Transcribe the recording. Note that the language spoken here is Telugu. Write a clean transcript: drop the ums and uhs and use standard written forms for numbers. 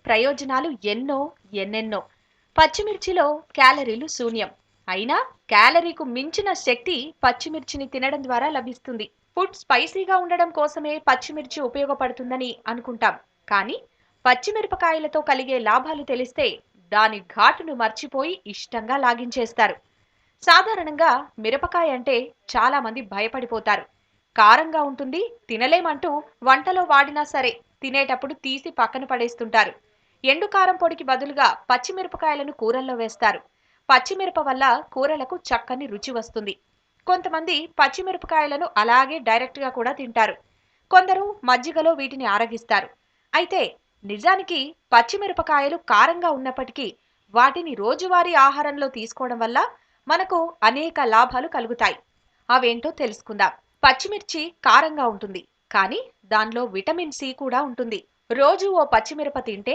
ప్రయోజనాలు ఎన్నెన్నో. పచ్చిమిర్చిలో క్యాలరీలు శూన్యం. అయినా క్యాలరీకు మించిన శక్తి పచ్చిమిర్చిని తినడం ద్వారా లభిస్తుంది. ఫుడ్ స్పైసీగా ఉండడం కోసమే పచ్చిమిర్చి ఉపయోగపడుతుందని అనుకుంటాం. కానీ పచ్చిమిరపకాయలతో కలిగే లాభాలు తెలిస్తే దాని ఘాటును మర్చిపోయి ఇష్టంగా లాగించేస్తారు. సాధారణంగా మిరపకాయ అంటే చాలా మంది భయపడిపోతారు. కారంగా ఉంటుంది, తినలేమంటూ వంటలో వాడినా సరే తినేటప్పుడు తీసి పక్కన పడేస్తుంటారు. ఎండు కారం పొడికి బదులుగా పచ్చిమిరపకాయలను కూరల్లో వేస్తారు. పచ్చిమిరప వల్ల కూరలకు చక్కని రుచి వస్తుంది. కొంతమంది పచ్చిమిరపకాయలను అలాగే డైరెక్ట్గా కూడా తింటారు. కొందరు మజ్జిగలో వీటిని ఆరగిస్తారు. అయితే నిజానికి పచ్చిమిరపకాయలు కారంగా ఉన్నప్పటికీ వాటిని రోజువారీ ఆహారంలో తీసుకోవడం వల్ల మనకు అనేక లాభాలు కలుగుతాయి. అవేంటో తెలుసుకుందాం. పచ్చిమిర్చి కారంగా ఉంటుంది, కానీ దానిలో విటమిన్ సి కూడా ఉంటుంది. రోజు ఓ పచ్చిమిరప తింటే